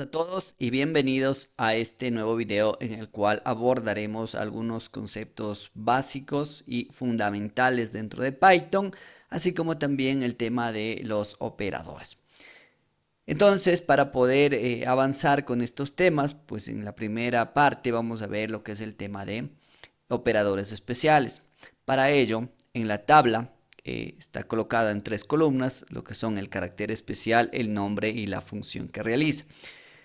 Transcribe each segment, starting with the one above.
a todos y bienvenidos a este nuevo video en el cual abordaremos algunos conceptos básicos y fundamentales dentro de Python, así como también el tema de los operadores. Entonces, para poder avanzar con estos temas, pues en la primera parte vamos a ver lo que es el tema de operadores especiales. Para ello, en la tabla está colocada en 3 columnas, lo que son el carácter especial, el nombre y la función que realiza.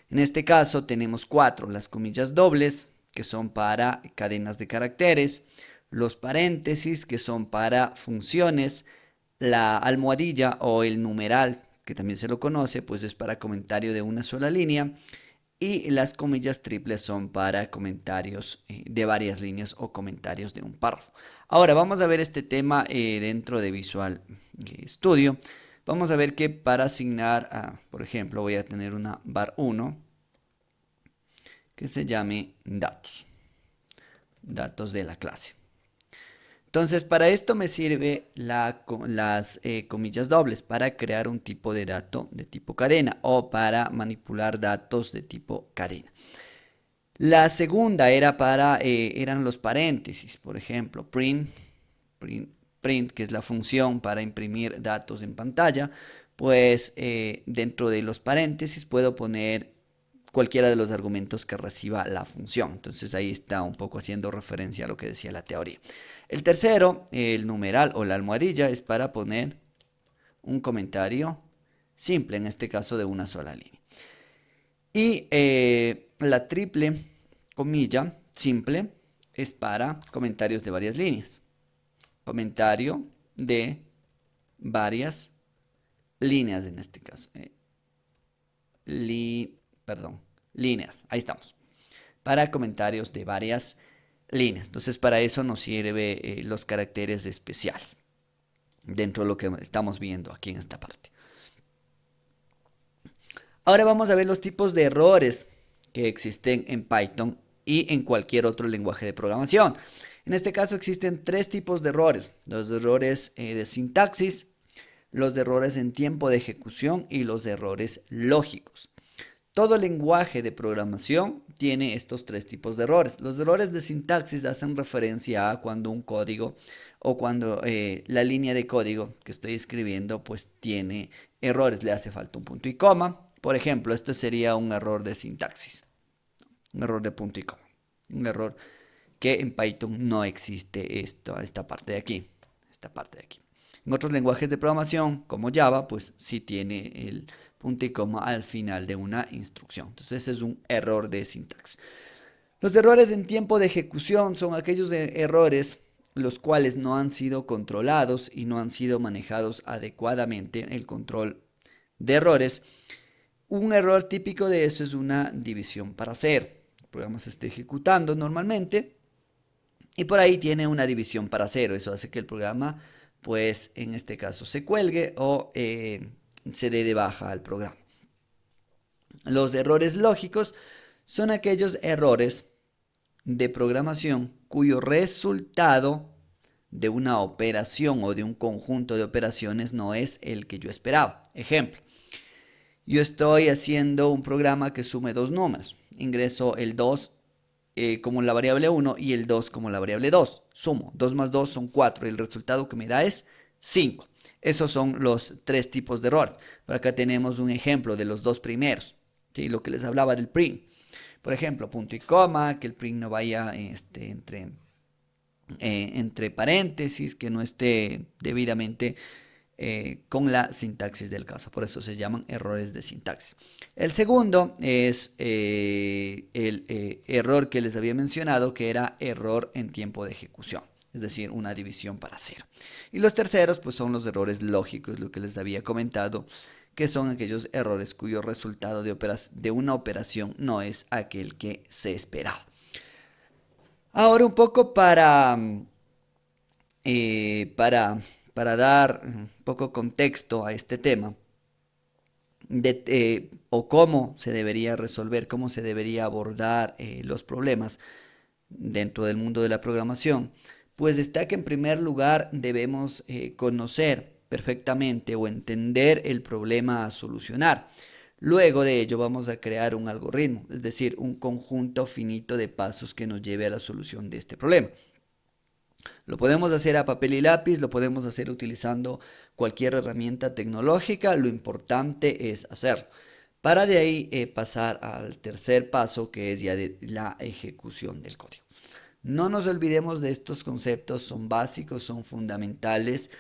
En este caso tenemos 4, las comillas dobles, que son para cadenas de caracteres, los paréntesis, que son para funciones, la almohadilla o el numeral, que también se lo conoce, pues es para comentario de una sola línea, y las comillas triples son para comentarios de varias líneas o comentarios de un párrafo. Ahora vamos a ver este tema dentro de Visual Studio. Vamos a ver que para asignar, por ejemplo, voy a tener una var1 que se llame datos, datos de la clase. Entonces, para esto me sirve las comillas dobles para crear un tipo de dato de tipo cadena o para manipular datos de tipo cadena. La segunda era eran los paréntesis, por ejemplo, print, que es la función para imprimir datos en pantalla, pues dentro de los paréntesis puedo poner cualquiera de los argumentos que reciba la función. Entonces ahí está un poco haciendo referencia a lo que decía la teoría. El tercero, el numeral o la almohadilla, es para poner un comentario simple, en este caso de una sola línea. Y la triple comilla simple es para comentarios de varias líneas. Comentario de varias líneas en este caso. Líneas. Ahí estamos. Para comentarios de varias líneas. Entonces, para eso nos sirve los caracteres especiales dentro de lo que estamos viendo aquí en esta parte. Ahora vamos a ver los tipos de errores que existen en Python y en cualquier otro lenguaje de programación. En este caso existen 3 tipos de errores. Los errores de sintaxis, los errores en tiempo de ejecución y los errores lógicos. Todo lenguaje de programación tiene estos 3 tipos de errores. Los errores de sintaxis hacen referencia a cuando un código o cuando la línea de código que estoy escribiendo pues tiene errores, le hace falta un punto y coma. Por ejemplo, esto sería un error de sintaxis, un error de punto y coma, un error que en Python no existe esta parte de aquí, En otros lenguajes de programación, como Java, pues sí tiene el punto y coma al final de una instrucción. Entonces, ese es un error de sintaxis. Los errores en tiempo de ejecución son aquellos errores los cuales no han sido controlados y no han sido manejados adecuadamente. El control de errores. Un error típico de eso es una división para cero. El programa se está ejecutando normalmente y por ahí tiene una división para cero. Eso hace que el programa, pues en este caso, se cuelgue o se dé de baja al programa. Los errores lógicos son aquellos errores de programación cuyo resultado de una operación o de un conjunto de operaciones no es el que yo esperaba. Ejemplo, yo estoy haciendo un programa que sume 2 números. Ingreso el 2 como la variable 1 y el 2 como la variable 2. Sumo, 2 más 2 son 4 y el resultado que me da es 5. Esos son los 3 tipos de errores. Por acá tenemos un ejemplo de los 2 primeros. ¿Sí? Lo que les hablaba del print. Por ejemplo, punto y coma, que el print no vaya entre paréntesis, que no esté debidamente con la sintaxis del caso. Por eso se llaman errores de sintaxis. El segundo es el error que les había mencionado, que era error en tiempo de ejecución. Es decir, una división para cero. Y los terceros, pues son los errores lógicos, lo que les había comentado, que son aquellos errores cuyo resultado de una operación no es aquel que se esperaba. Ahora un poco para dar un poco contexto a este tema o cómo se debería resolver, cómo se debería abordar los problemas dentro del mundo de la programación, pues está que en primer lugar debemos conocer perfectamente o entender el problema a solucionar. Luego de ello vamos a crear un algoritmo, es decir, un conjunto finito de pasos que nos lleve a la solución de este problema. Lo podemos hacer a papel y lápiz, lo podemos hacer utilizando cualquier herramienta tecnológica, lo importante es hacerlo. Para de ahí pasar al tercer paso, que es ya de la ejecución del código. No nos olvidemos de estos conceptos, son básicos, son fundamentales.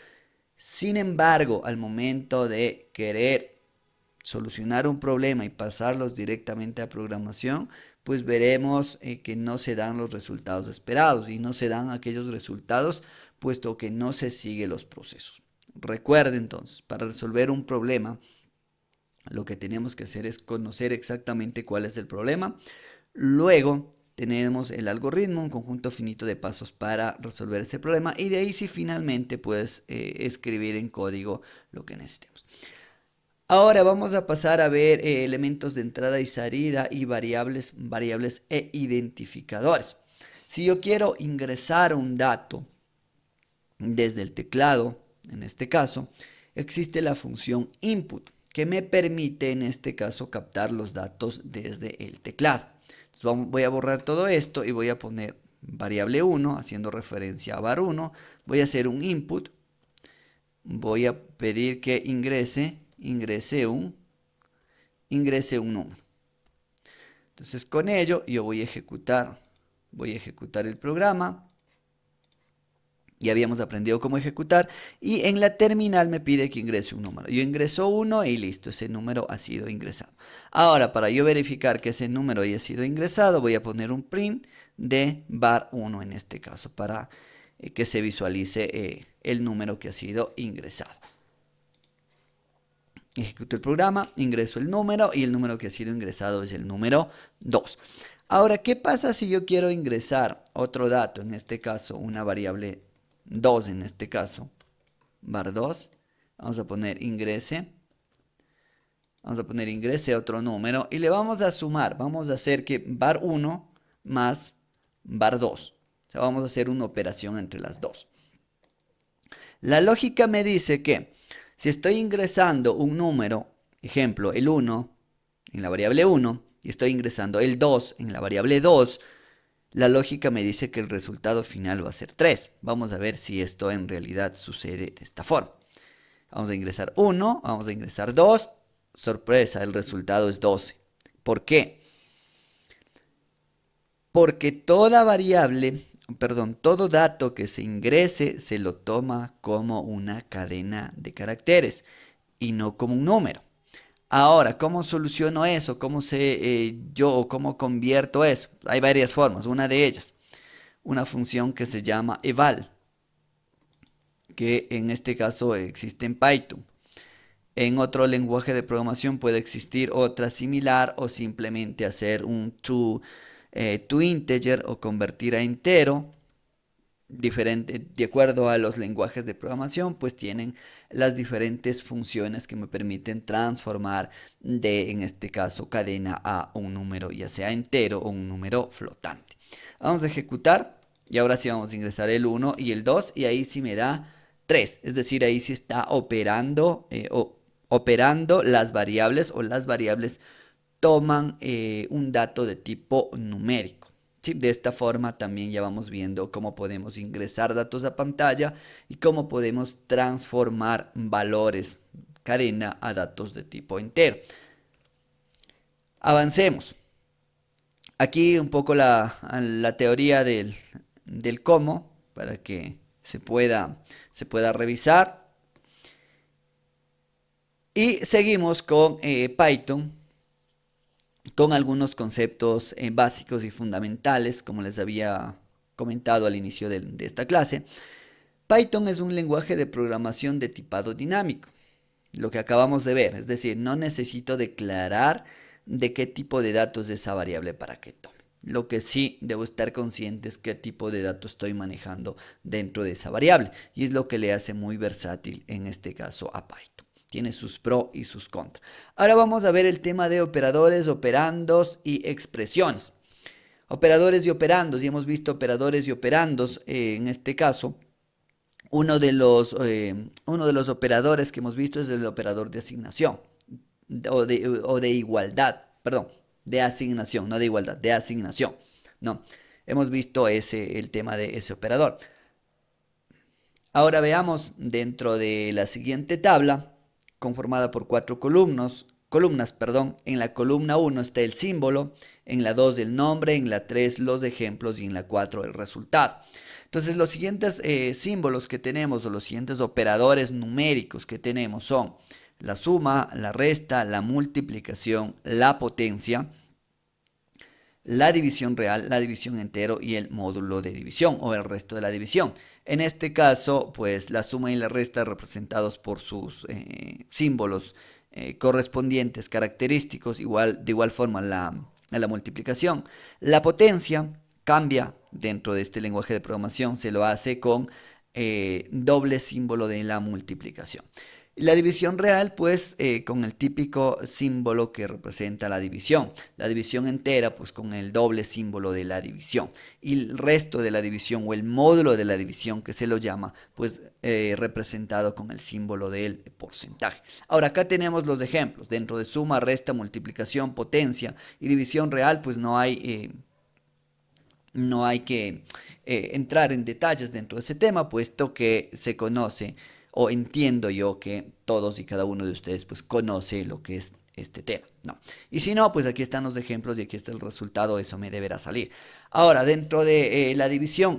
Sin embargo, al momento de querer solucionar un problema y pasarlos directamente a programación, pues veremos que no se dan los resultados esperados y no se dan aquellos resultados puesto que no se siguen los procesos. Recuerde entonces, para resolver un problema, lo que tenemos que hacer es conocer exactamente cuál es el problema. Luego tenemos el algoritmo, un conjunto finito de pasos para resolver ese problema, y de ahí sí finalmente puedes escribir en código lo que necesitemos. Ahora vamos a pasar a ver elementos de entrada y salida y variables e identificadores. Si yo quiero ingresar un dato desde el teclado, en este caso, existe la función input, que me permite en este caso captar los datos desde el teclado. Entonces voy a borrar todo esto y voy a poner variable 1, haciendo referencia a var1. Voy a hacer un input. Voy a pedir que ingrese un número. Entonces con ello yo voy a ejecutar el programa. Ya habíamos aprendido cómo ejecutar y en la terminal me pide que ingrese un número. Yo ingreso 1 y listo, ese número ha sido ingresado. Ahora, para yo verificar que ese número haya sido ingresado, voy a poner un print de var1 en este caso para que se visualice el número que ha sido ingresado. Ejecuto el programa, ingreso el número y el número que ha sido ingresado es el número 2. Ahora, ¿qué pasa si yo quiero ingresar otro dato? En este caso, una variable 2 en este caso, var2. Vamos a poner ingrese. Vamos a poner ingrese otro número y le vamos a sumar. Vamos a hacer que var1 más var2. O sea, vamos a hacer una operación entre las dos. La lógica me dice que si estoy ingresando un número, ejemplo, el 1 en la variable 1 y estoy ingresando el 2 en la variable 2, la lógica me dice que el resultado final va a ser 3. Vamos a ver si esto en realidad sucede de esta forma. Vamos a ingresar 1, vamos a ingresar 2. Sorpresa, el resultado es 12. ¿Por qué? Porque toda variable, todo dato que se ingrese se lo toma como una cadena de caracteres y no como un número. Ahora, ¿cómo soluciono eso? ¿Cómo convierto eso? Hay varias formas. Una de ellas, una función que se llama eval, que en este caso existe en Python. En otro lenguaje de programación puede existir otra similar o simplemente hacer un to integer o convertir a entero. Diferente, de acuerdo a los lenguajes de programación, pues tienen las diferentes funciones que me permiten transformar en este caso, cadena a un número, ya sea entero o un número flotante. Vamos a ejecutar y ahora sí vamos a ingresar el 1 y el 2 y ahí sí me da 3. Es decir, ahí sí está operando, operando las variables o las variables toman un dato de tipo numérico. ¿Sí? De esta forma también ya vamos viendo cómo podemos ingresar datos a pantalla y cómo podemos transformar valores cadena a datos de tipo entero. Avancemos. Aquí un poco la teoría del cómo para que se pueda revisar. Y seguimos con Python, con algunos conceptos básicos y fundamentales, como les había comentado al inicio de esta clase. Python es un lenguaje de programación de tipado dinámico, lo que acabamos de ver, es decir, no necesito declarar de qué tipo de datos es esa variable para que tome. Lo que sí debo estar consciente es qué tipo de datos estoy manejando dentro de esa variable, y es lo que le hace muy versátil en este caso a Python. Tiene sus pros y sus contras. Ahora vamos a ver el tema de operadores, operandos y expresiones. Operadores y operandos, y hemos visto operadores y operandos en este caso. Uno de los operadores que hemos visto es el operador de asignación. o de igualdad, perdón, de asignación, no de igualdad, de asignación, ¿no? Hemos visto el tema de ese operador. Ahora veamos dentro de la siguiente tabla, conformada por cuatro columnas, perdón. En la columna 1 está el símbolo, en la 2 el nombre, en la 3 los ejemplos y en la 4 el resultado. Entonces los siguientes símbolos que tenemos o los siguientes operadores numéricos que tenemos son la suma, la resta, la multiplicación, la potencia, la división real, la división entero y el módulo de división o el resto de la división. En este caso, pues la suma y la resta representados por sus símbolos correspondientes, característicos, de igual forma la multiplicación. La potencia cambia dentro de este lenguaje de programación, se lo hace con doble símbolo de la multiplicación. La división real, pues, con el típico símbolo que representa la división. La división entera, pues, con el doble símbolo de la división. Y el resto de la división o el módulo de la división, que se lo llama, pues, representado con el símbolo del porcentaje. Ahora, acá tenemos los ejemplos. Dentro de suma, resta, multiplicación, potencia y división real, pues, no hay que entrar en detalles dentro de ese tema, puesto que se conoce o entiendo yo que todos y cada uno de ustedes pues conoce lo que es este tema, ¿no? Y si no, pues aquí están los ejemplos y aquí está el resultado, eso me deberá salir. Ahora, dentro de la división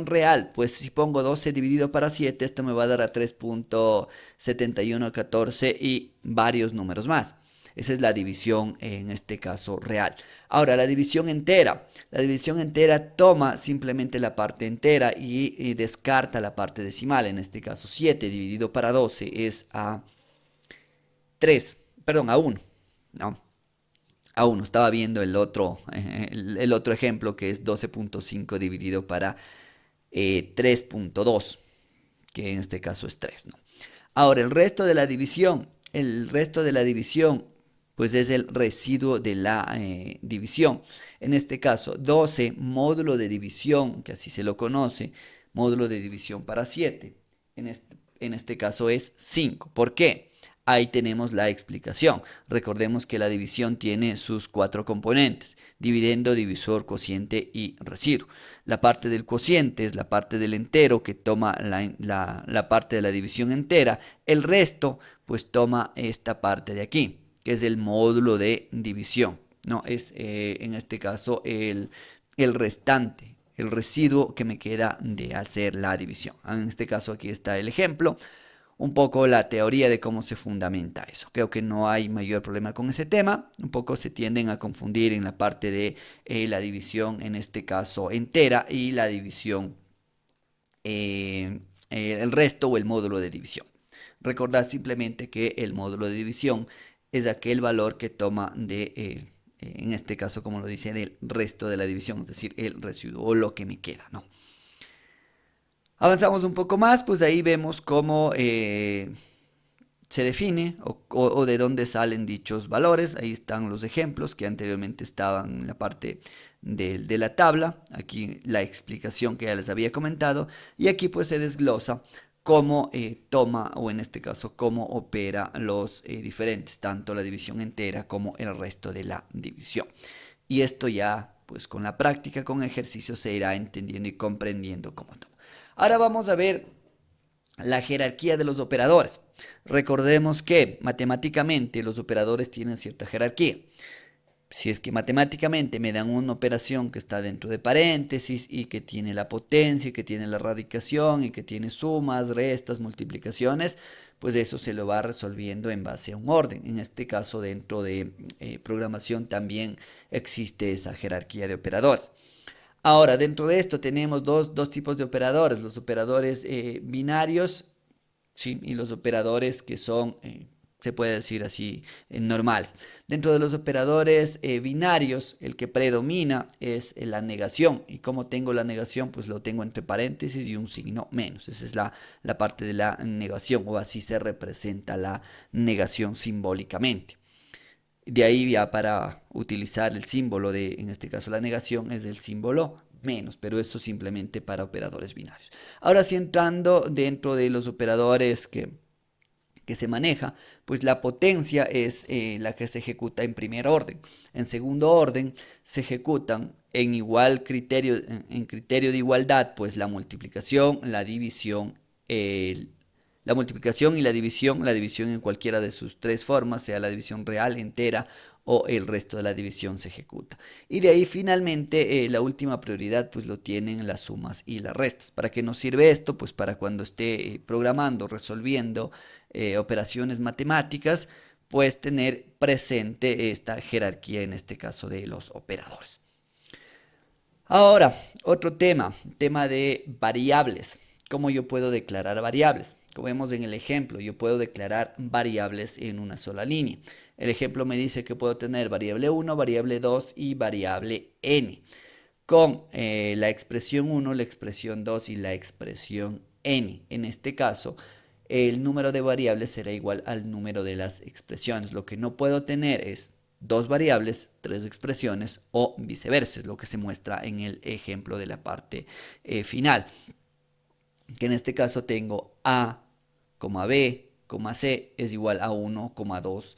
real, pues si pongo 12 dividido para 7, esto me va a dar a 3.7114 y varios números más. Esa es la división en este caso real. Ahora, la división entera. La división entera toma simplemente la parte entera y descarta la parte decimal. En este caso, 7 dividido para 12 es a 3, perdón, a 1, ¿no? A 1. Estaba viendo el otro ejemplo que es 12.5 dividido para 3.2, que en este caso es 3, ¿no? Ahora, el resto de la división pues es el residuo de la división. En este caso, 12 módulo de división, que así se lo conoce, módulo de división para 7. En este caso es 5. ¿Por qué? Ahí tenemos la explicación. Recordemos que la división tiene sus 4 componentes: dividendo, divisor, cociente y residuo. La parte del cociente es la parte del entero que toma la parte de la división entera. El resto pues toma esta parte de aquí, que es el módulo de división, ¿no? Es en este caso el restante, el residuo que me queda de hacer la división. En este caso aquí está el ejemplo, un poco la teoría de cómo se fundamenta eso. Creo que no hay mayor problema con ese tema. Un poco se tienden a confundir en la parte de la división, en este caso entera, y la división, el resto o el módulo de división. Recordad simplemente que el módulo de división es aquel valor que toma en este caso, como lo dice, del resto de la división, es decir, el residuo o lo que me queda, ¿no? Avanzamos un poco más, pues ahí vemos cómo se define o de dónde salen dichos valores. Ahí están los ejemplos que anteriormente estaban en la parte de la tabla. Aquí la explicación que ya les había comentado. Y aquí pues se desglosa cómo toma, o en este caso cómo opera los diferentes, tanto la división entera como el resto de la división. Y esto ya pues con la práctica, con ejercicio, se irá entendiendo y comprendiendo cómo toma. Ahora vamos a ver la jerarquía de los operadores. Recordemos que matemáticamente los operadores tienen cierta jerarquía. Si es que matemáticamente me dan una operación que está dentro de paréntesis y que tiene la potencia, y que tiene la radicación y que tiene sumas, restas, multiplicaciones, pues eso se lo va resolviendo en base a un orden. En este caso, dentro de programación también existe esa jerarquía de operadores. Ahora, dentro de esto tenemos dos tipos de operadores: los operadores binarios, ¿sí? Y los operadores que son, se puede decir así, normales. Dentro de los operadores binarios, el que predomina es la negación. Y como tengo la negación, pues lo tengo entre paréntesis y un signo menos. Esa es la parte de la negación, o así se representa la negación simbólicamente. De ahí ya para utilizar el símbolo de, en este caso la negación, es el símbolo menos, pero eso simplemente para operadores binarios. Ahora sí, entrando dentro de los operadores que que se maneja, pues la potencia es la que se ejecuta en primer orden. En segundo orden se ejecutan en igual criterio, en criterio de igualdad, pues la multiplicación, la división, y la división en cualquiera de sus tres formas, sea la división real, entera o el resto de la división se ejecuta. Y de ahí finalmente la última prioridad pues lo tienen las sumas y las restas. ¿Para qué nos sirve esto? Pues para cuando esté programando, resolviendo operaciones matemáticas, pues tener presente esta jerarquía en este caso de los operadores. Ahora, otro tema de variables. ¿Cómo yo puedo declarar variables? Como vemos en el ejemplo, yo puedo declarar variables en una sola línea. El ejemplo me dice que puedo tener variable 1, variable 2 y variable n. Con la expresión 1, la expresión 2 y la expresión n. En este caso, el número de variables será igual al número de las expresiones. Lo que no puedo tener es dos variables, tres expresiones o viceversa, es lo que se muestra en el ejemplo de la parte final. Que en este caso tengo a, b, c es igual a 1, 2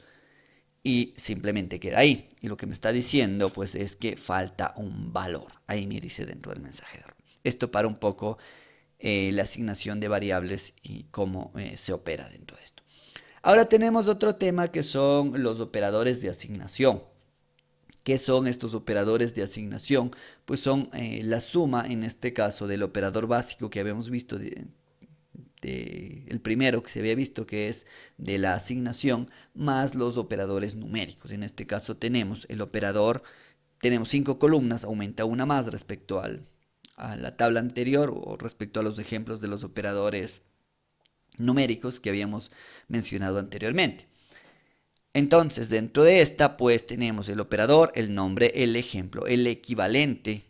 y simplemente queda ahí. Y lo que me está diciendo pues es que falta un valor. Ahí me dice dentro del mensaje de error. Esto para un poco la asignación de variables y cómo se opera dentro de esto. Ahora tenemos otro tema que son los operadores de asignación. ¿Qué son estos operadores de asignación? Pues son la suma, en este caso, del operador básico que habíamos visto, el primero que se había visto, que es de la asignación, más los operadores numéricos. En este caso tenemos el operador, tenemos 5 columnas, aumenta una más respecto a la tabla anterior o respecto a los ejemplos de los operadores numéricos que habíamos mencionado anteriormente. Entonces, dentro de esta, pues tenemos el operador, el nombre, el ejemplo, el equivalente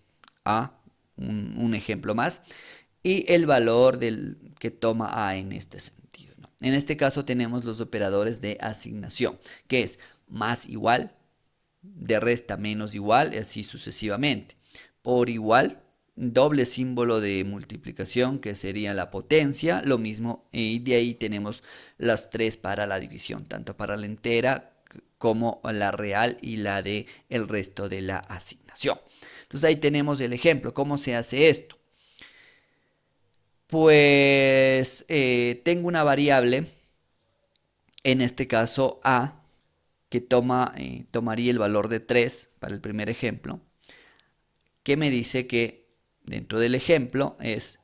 a un ejemplo más y el valor que toma A en este sentido, ¿no? En este caso tenemos los operadores de asignación, que es más igual, de resta menos igual, y así sucesivamente. Por igual, doble símbolo de multiplicación, que sería la potencia, lo mismo, y de ahí tenemos las tres para la división, tanto para la entera como la real y la de el resto de la asignación. Entonces ahí tenemos el ejemplo. ¿Cómo se hace esto? Pues tengo una variable, en este caso a, que tomaría el valor de 3 para el primer ejemplo, que me dice que dentro del ejemplo es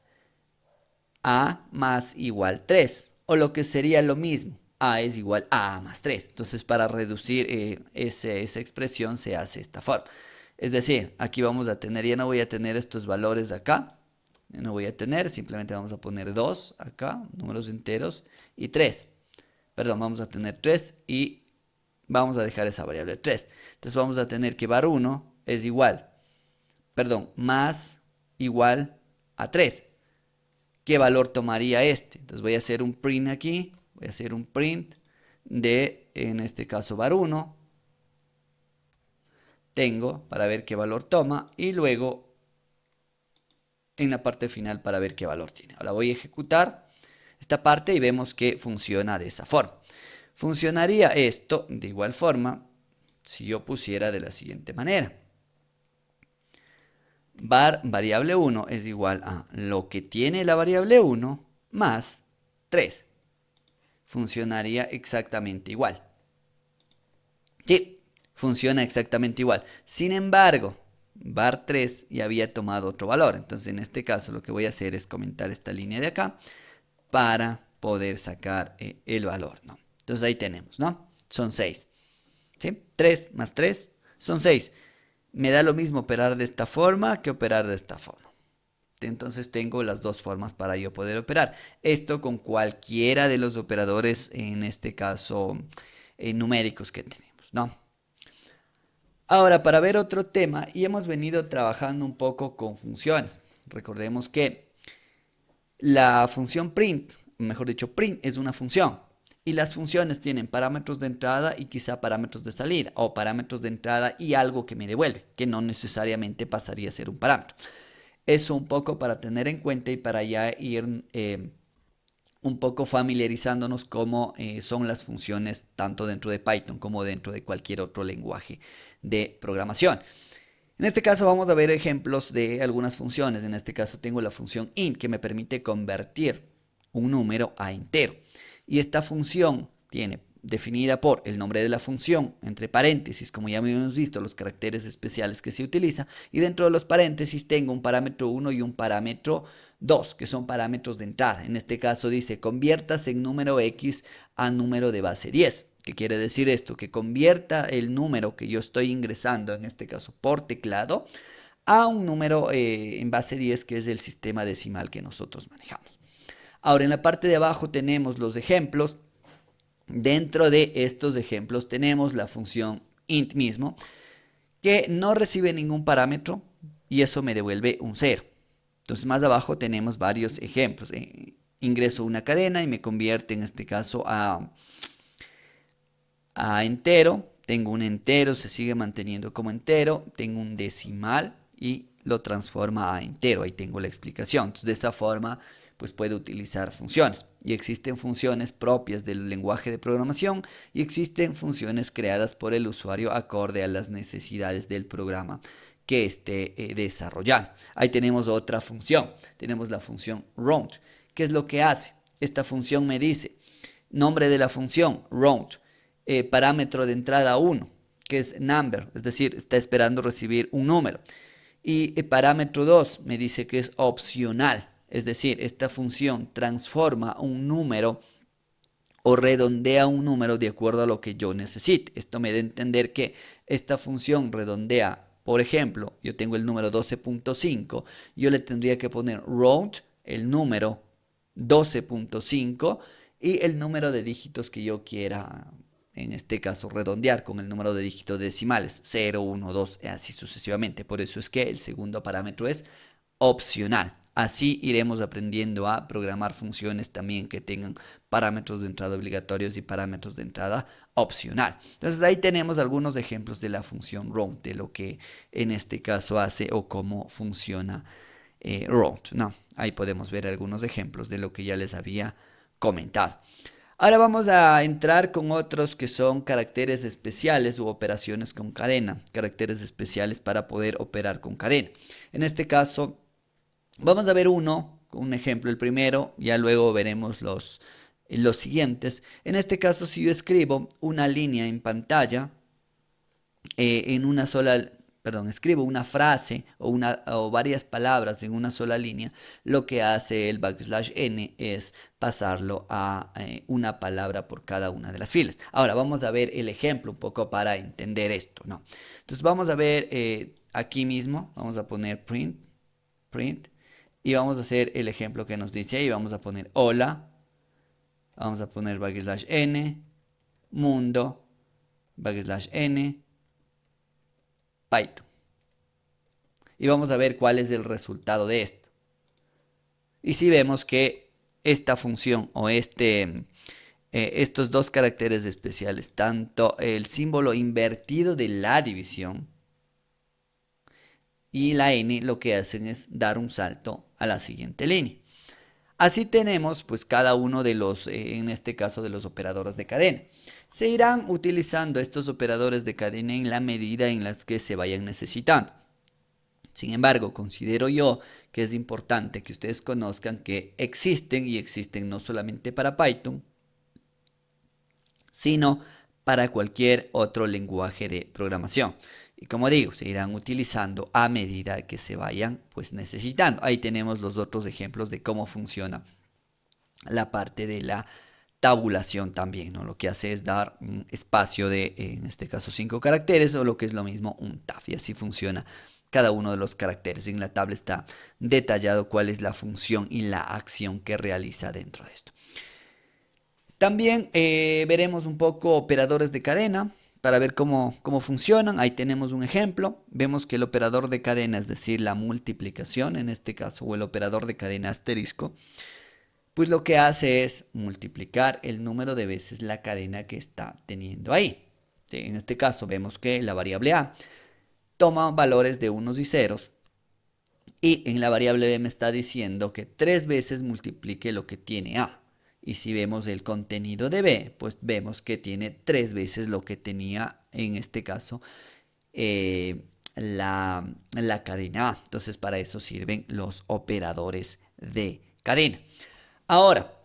a más igual 3, o lo que sería lo mismo, a es igual a más 3. Entonces para reducir esa expresión se hace esta forma. Es decir, aquí vamos a tener, ya no voy a tener estos valores de acá, no voy a tener, simplemente vamos a poner 2 acá, números enteros, y 3. Perdón, vamos a tener 3 y vamos a dejar esa variable 3. Entonces vamos a tener que var 1 es igual, perdón, más igual a 3. ¿Qué valor tomaría este? Entonces voy a hacer un print aquí, voy a hacer un print de, en este caso, var 1. Tengo para ver qué valor toma y luego en la parte final para ver qué valor tiene. Ahora voy a ejecutar esta parte y vemos que funciona de esa forma. Funcionaría esto de igual forma si yo pusiera de la siguiente manera. Var variable 1 es igual a lo que tiene la variable 1 más 3. Funcionaría exactamente igual. Sí, funciona exactamente igual. Sin embargo, var 3 ya había tomado otro valor. Entonces, en este caso, lo que voy a hacer es comentar esta línea de acá para poder sacar el valor, ¿no? Entonces, ahí tenemos, ¿no? Son 6. ¿Sí? 3 más 3 son 6. Me da lo mismo operar de esta forma que operar de esta forma. Entonces tengo las dos formas para yo poder operar. Esto con cualquiera de los operadores, en este caso numéricos que tenemos, ¿no? Ahora, para ver otro tema, y hemos venido trabajando un poco con funciones. Recordemos que la función print, mejor dicho, print es una función. Y las funciones tienen parámetros de entrada y quizá parámetros de salida, o parámetros de entrada y algo que me devuelve, que no necesariamente pasaría a ser un parámetro. Eso un poco para tener en cuenta y para ya ir un poco familiarizándonos cómo son las funciones tanto dentro de Python como dentro de cualquier otro lenguaje de programación. En este caso vamos a ver ejemplos de algunas funciones. En este caso tengo la función int que me permite convertir un número a entero. Y esta función tiene definida por el nombre de la función, entre paréntesis, como ya hemos visto, los caracteres especiales que se utiliza, y dentro de los paréntesis tengo un parámetro 1 y un parámetro 2, que son parámetros de entrada. En este caso dice, conviértase en número X a número de base 10. ¿Qué quiere decir esto? Que convierta el número que yo estoy ingresando, en este caso por teclado, a un número en base 10, que es el sistema decimal que nosotros manejamos. Ahora, en la parte de abajo tenemos los ejemplos. Dentro de estos ejemplos tenemos la función int mismo, que no recibe ningún parámetro y eso me devuelve un 0. Entonces más abajo tenemos varios ejemplos. Ingreso una cadena y me convierte en este caso a entero. Tengo un entero, se sigue manteniendo como entero. Tengo un decimal y lo transforma a entero. Ahí tengo la explicación. Entonces de esta forma pues puedo utilizar funciones. Y existen funciones propias del lenguaje de programación y existen funciones creadas por el usuario acorde a las necesidades del programa que esté desarrollando. Ahí tenemos otra función. Tenemos la función round. ¿Qué es lo que hace? Esta función me dice, nombre de la función, round, parámetro de entrada 1, que es number, es decir, está esperando recibir un número. Y parámetro 2 me dice que es opcional, es decir, esta función transforma un número o redondea un número de acuerdo a lo que yo necesite. Esto me da a entender que esta función redondea, por ejemplo, yo tengo el número 12.5, yo le tendría que poner round, el número 12.5 y el número de dígitos que yo quiera, en este caso, redondear con el número de dígitos decimales, 0, 1, 2, así sucesivamente. Por eso es que el segundo parámetro es opcional. Así iremos aprendiendo a programar funciones también que tengan parámetros de entrada obligatorios y parámetros de entrada opcional. Entonces ahí tenemos algunos ejemplos de la función round, de lo que en este caso hace o cómo funciona round, ¿no? Ahí podemos ver algunos ejemplos de lo que ya les había comentado. Ahora vamos a entrar con otros que son caracteres especiales u operaciones con cadena, caracteres especiales para poder operar con cadena. En este caso, vamos a ver un ejemplo, el primero, ya luego veremos los siguientes. En este caso, si yo escribo una línea en pantalla, en una sola, perdón, escribo una frase o varias palabras en una sola línea, lo que hace el \n es pasarlo a una palabra por cada una de las filas. Ahora vamos a ver el ejemplo un poco para entender esto, ¿no? Entonces vamos a ver aquí mismo, vamos a poner print, y vamos a hacer el ejemplo que nos dice ahí. Vamos a poner hola, vamos a poner \n, mundo, \n, Python. Y vamos a ver cuál es el resultado de esto. Y si vemos que esta función o estos dos caracteres especiales, tanto el símbolo invertido de la división y la n, lo que hacen es dar un salto a la siguiente línea. Así tenemos pues cada uno de los, en este caso de los operadores de cadena. Se irán utilizando estos operadores de cadena en la medida en las que se vayan necesitando. Sin embargo, considero yo que es importante que ustedes conozcan que existen y existen no solamente para Python, sino para cualquier otro lenguaje de programación. Y como digo, se irán utilizando a medida que se vayan pues necesitando. Ahí tenemos los otros ejemplos de cómo funciona la parte de la tabulación también, ¿no? Lo que hace es dar un espacio de, en este caso, 5 caracteres o lo que es lo mismo un taf, y así funciona cada uno de los caracteres. En la tabla está detallado cuál es la función y la acción que realiza dentro de esto. También veremos un poco operadores de cadena para ver cómo funcionan. Ahí tenemos un ejemplo. Vemos que el operador de cadena, es decir, la multiplicación en este caso, o el operador de cadena asterisco, pues lo que hace es multiplicar el número de veces la cadena que está teniendo ahí. ¿Sí? En este caso vemos que la variable A toma valores de unos y ceros y en la variable B me está diciendo que 3 veces multiplique lo que tiene A. Y si vemos el contenido de B, pues vemos que tiene 3 veces lo que tenía en este caso la cadena A. Entonces para eso sirven los operadores de cadena. Ahora,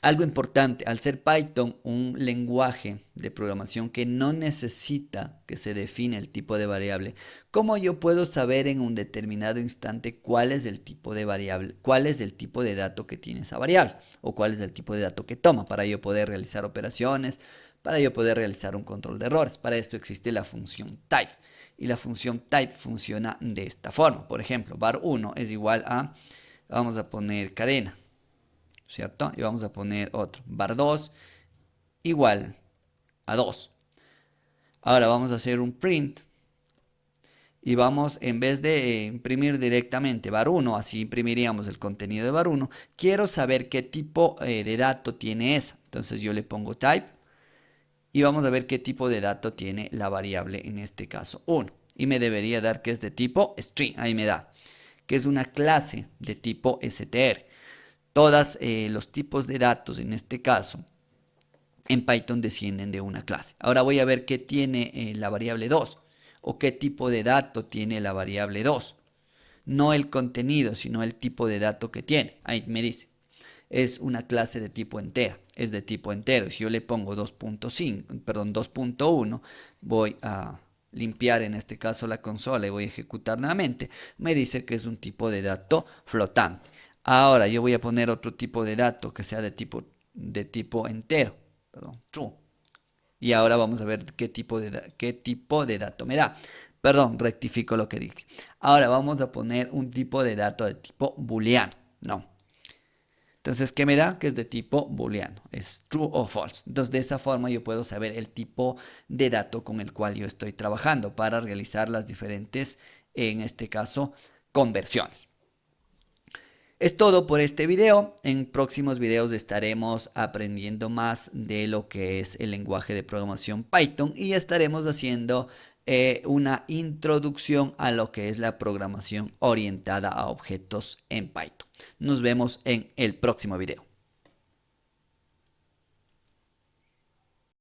algo importante, al ser Python un lenguaje de programación que no necesita que se define el tipo de variable, ¿cómo yo puedo saber en un determinado instante cuál es el tipo de variable, cuál es el tipo de dato que tiene esa variable o cuál es el tipo de dato que toma para yo poder realizar operaciones, para yo poder realizar un control de errores? Para esto existe la función type y la función type funciona de esta forma. Por ejemplo, var1 es igual a, vamos a poner cadena, ¿cierto? Y vamos a poner otro, var2 igual a 2. Ahora vamos a hacer un print y vamos, en vez de imprimir directamente var1, así imprimiríamos el contenido de var1, quiero saber qué tipo de dato tiene esa. Entonces yo le pongo type y vamos a ver qué tipo de dato tiene la variable, en este caso 1. Y me debería dar que es de tipo string, ahí me da, que es una clase de tipo str. Todos los tipos de datos, en este caso, en Python descienden de una clase. Ahora voy a ver qué tiene la variable 2 o qué tipo de dato tiene la variable 2. No el contenido, sino el tipo de dato que tiene. Ahí me dice, es una clase de tipo entera, es de tipo entero. Si yo le pongo 2.5, perdón, 2.1, voy a limpiar en este caso la consola y voy a ejecutar nuevamente, me dice que es un tipo de dato flotante. Ahora yo voy a poner otro tipo de dato que sea de tipo entero, perdón, true. Y ahora vamos a ver qué tipo de dato me da. Perdón, rectifico lo que dije. Ahora vamos a poner un tipo de dato de tipo booleano. No. Entonces, ¿qué me da? Que es de tipo booleano. Es true o false. Entonces, de esta forma yo puedo saber el tipo de dato con el cual yo estoy trabajando para realizar las diferentes, en este caso, conversiones. Es todo por este video. En próximos videos estaremos aprendiendo más de lo que es el lenguaje de programación Python y estaremos haciendo una introducción a lo que es la programación orientada a objetos en Python. Nos vemos en el próximo video.